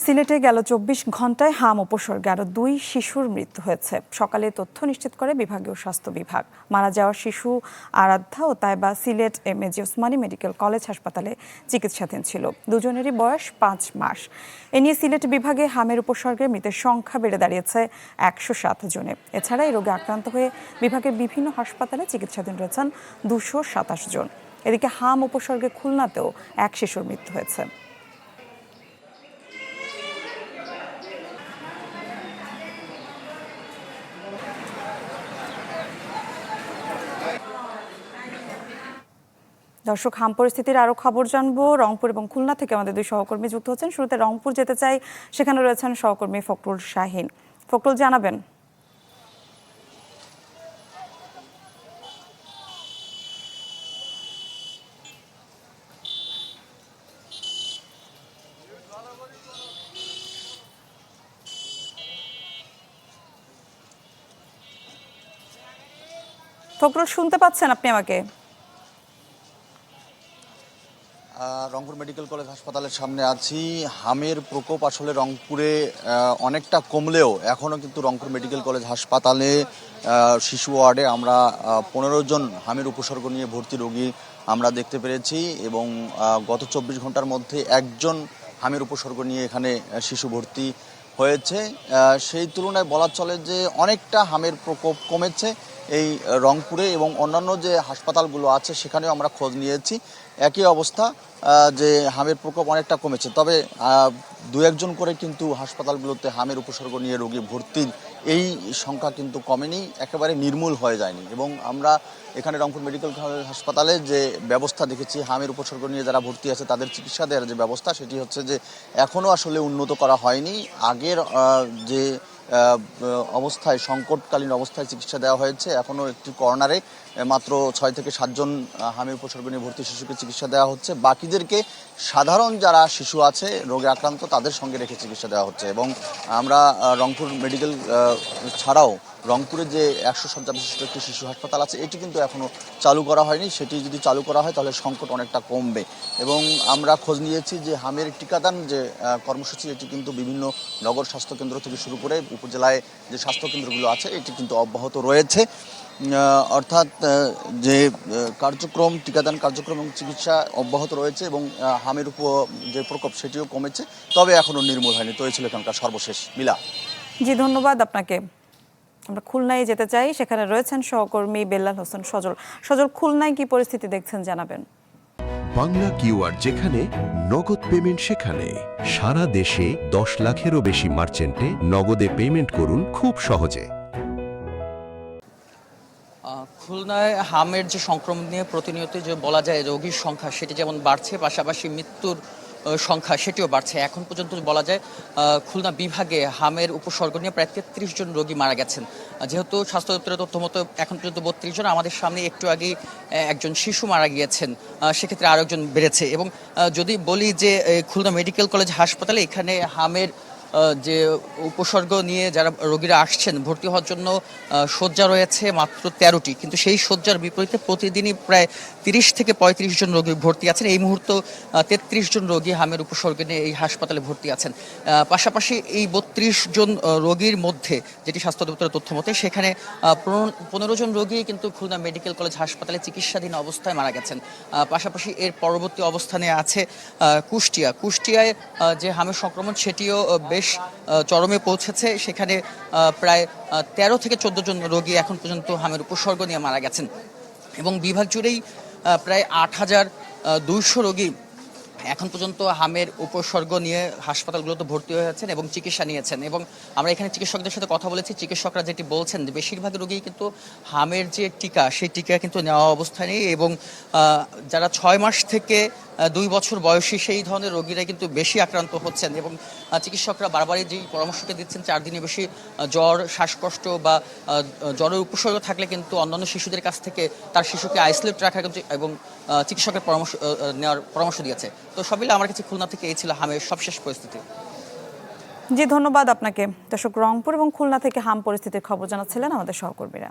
সিলেটে গেল ২৪ ঘন্টায় হাম উপসর্গে আরও ২ শিশুর মৃত্যু হয়েছে। সকালে তথ্য নিশ্চিত করে বিভাগীয় স্বাস্থ্য বিভাগ। মারা যাওয়া শিশু আরাধ্যা ও Taiba Sylhet MAG Osmani medical college হাসপাতালে চিকিৎসাধীন ছিল। দুজনেরই বয়স ৫ মাস। এ নিয়ে সিলেট বিভাগে হামের উপসর্গে মৃতের সংখ্যা বেড়ে দাঁড়িয়েছে ১০৭ জনে। এছাড়া এই রোগে আক্রান্ত হয়ে বিভাগের বিভিন্ন হাসপাতালে চিকিৎসাধীন রয়েছেন ২২৭ জন। এদিকে হাম উপসর্গে খুলনাতেও এক শিশুর মৃত্যু হয়েছে। দর্শক, হাম পরিস্থিতির আরো খবর জানবো। রংপুর এবং খুলনা থেকে আমাদের দুই সহকর্মী যুক্ত হচ্ছেন। শুরুতে রংপুর যেতে চাই, সেখানে রয়েছেন সহকর্মী ফখরুল শাহিন। ফখরুল, জানাবেন। ফখরুল, শুনতে পাচ্ছেন আপনি আমাকে? রংপুর মেডিকেল কলেজ হাসপাতালের সামনে আছি। হামের প্রকোপ আসলে রংপুরে অনেকটা কমলেও এখনও কিন্তু রংপুর মেডিকেল কলেজ হাসপাতালে শিশু ওয়ার্ডে আমরা ১৫ জন হামের উপসর্গ নিয়ে ভর্তি রোগী আমরা দেখতে পেরেছি এবং গত ২৪ ঘন্টার মধ্যে একজন হামের উপসর্গ নিয়ে এখানে শিশু ভর্তি হয়েছে। সেই তুলনায় বলা চলে যে অনেকটা হামের প্রকোপ কমেছে এই রংপুরে এবং অন্যান্য যে হাসপাতালগুলো আছে সেখানেও আমরা খোঁজ নিয়েছি, একই অবস্থা যে হামের প্রকোপ অনেকটা কমেছে। তবে দু একজন করে কিন্তু হাসপাতালগুলোতে হামের উপসর্গ নিয়ে রোগী ভর্তির এই সংখ্যা কিন্তু কমেনি, একেবারে নির্মূল হয়ে যায়নি। এবং আমরা এখানে রংপুর মেডিকেল কলেজ হাসপাতালে যে ব্যবস্থা দেখেছি, হামের উপসর্গ নিয়ে যারা ভর্তি আছে তাদের চিকিৎসা দেওয়ার যে ব্যবস্থা, সেটি হচ্ছে যে এখনও আসলে উন্নত করা হয়নি। আগের যে অবস্থায়, সংকটকালীন অবস্থায় চিকিৎসা দেওয়া হয়েছে, এখনও একটি কর্নারে মাত্র ৬ থেকে ৭ জন হামের উপসর্গ নিয়ে ভর্তি শিশুকে চিকিৎসা দেওয়া হচ্ছে। বাকিদেরকে সাধারণ যারা শিশু আছে রোগে আক্রান্ত তাদের সঙ্গে রেখে চিকিৎসা দেওয়া হচ্ছে। এবং আমরা রংপুর মেডিকেল ছাড়াও রংপুরে যে ১০০ শয্যা বিশিষ্ট একটি শিশু হাসপাতাল আছে, এটি কিন্তু এখনও চালু করা হয়নি। সেটি যদি চালু করা হয় তাহলে সংকট অনেকটা কমবে। এবং আমরা খোঁজ নিয়েছি যে হামের টিকাদান যে কর্মসূচি, এটি কিন্তু বিভিন্ন নগর স্বাস্থ্যকেন্দ্র থেকে শুরু করে উপজেলায় যে স্বাস্থ্যকেন্দ্রগুলো আছে এটি কিন্তু অব্যাহত রয়েছে। অর্থাৎ যে কার্যক্রম, টিকাদান কার্যক্রম এবং চিকিৎসা অব্যাহত রয়েছে এবং হামের যে প্রকোপ সেটিও কমেছে, তবে এখনও নির্মূল হয়নি। তো এই ছিল এখানকার সর্বশেষ মিলা। জি, ধন্যবাদ আপনাকে। আমরা খুলনায় যেতে চাই, সেখানে রয়েছেন সহকর্মী বেল্লাল হোসেন সজল। সজল, খুলনায় কি পরিস্থিতি দেখছেন, জানাবেন। বাংলা কিউআর যেখানে, নগদ পেমেন্ট সেখানে। সারা দেশে ১০ লাখেরও বেশি মার্চেন্টে নগদে পেমেন্ট করুন খুব সহজে। খুলনায় হামের যে সংক্রমণ নিয়ে প্রতিনিয়ত যে বলা যায় রোগীর সংখ্যা সেটি যেমন বাড়ছে, পাশাপাশি মৃত্যুর সংখ্যা সেটিও বাড়ছে। এখন পর্যন্ত বলা যায় খুলনা বিভাগে হামের উপসর্গ নিয়ে প্রায় ৩৩ জন রোগী মারা গেছেন। যেহেতু স্বাস্থ্য দপ্তরের তথ্য মতো এখন পর্যন্ত ৩২ জন, আমাদের সামনে একটু আগেই একজন শিশু মারা গিয়েছেন, সেক্ষেত্রে আরও একজন বেড়েছে। এবং যদি বলি যে খুলনা মেডিকেল কলেজ হাসপাতালে এখানে হামের যে উপসর্গ নিয়ে যারা রোগীরা আসছেন ভর্তি হওয়ার জন্য শয্যা রয়েছে মাত্র ১৩টি, কিন্তু সেই শয্যার বিপরীতে প্রতিদিনই প্রায় ৩০ থেকে ৩৫ জন রোগী ভর্তি আছেন। এই মুহূর্তে ৩৩ জন রোগী হামের উপসর্গ নিয়ে এই হাসপাতালে ভর্তি আছেন। পাশাপাশি এই ৩২ জন রোগীর মধ্যে, যেটি স্বাস্থ্য দপ্তরের তথ্য মতে, সেখানে ১৫ জন রোগী কিন্তু খুলনা মেডিকেল কলেজ হাসপাতালে চিকিৎসাধীন অবস্থায় মারা গেছেন। পাশাপাশি এর পরবর্তী অবস্থানে আছে কুষ্টিয়ায় যে হামের সংক্রমণ সেটিও বেশ চরমে পৌঁছেছে। সেখানে প্রায় ১৩ থেকে ১৪ জন রোগী এখন পর্যন্ত হামের উপসর্গ নিয়ে মারা গেছেন। এবং বিভাগ জুড়েই প্রায় ৮,২০০ রোগী এখন পর্যন্ত হামের উপসর্গ নিয়ে হাসপাতালগুলোতে ভর্তি হয়েছেন এবং চিকিৎসা নিয়েছেন। এবং আমরা এখানে চিকিৎসকদের সাথে কথা বলেছি, চিকিৎসকরা যেটি বলছেন যে বেশিরভাগ রোগী কিন্তু হামের যে টিকা সেই টিকা কিন্তু নেওয়া অবস্থায় নেই। এবং যারা ৬ মাস থেকে ২ বছর বয়সী সেই ধরনের রোগীরা কিন্তু বেশি আক্রান্ত হচ্ছেন। এবং চিকিৎসকরা বারবারই যেই পরামর্শটা দিচ্ছেন, ৪ দিনের বেশি জ্বর, শ্বাসকষ্ট বা জ্বরের উপসর্গ থাকলে কিন্তু অন্যান্য শিশুদের কাছ থেকে তার শিশুকে আইসোলেট রাখা এবং চিকিৎসকের পরামর্শ নেওয়ার পরামর্শ দিয়েছে। তো সব মিলে আমার কাছে খুলনা থেকে এই ছিল হামের সবশেষ পরিস্থিতি। জি, ধন্যবাদ আপনাকে। দর্শক, রংপুর এবং খুলনা থেকে হাম পরিস্থিতির খবর জানাচ্ছিলেন আমাদের সহকর্মীরা।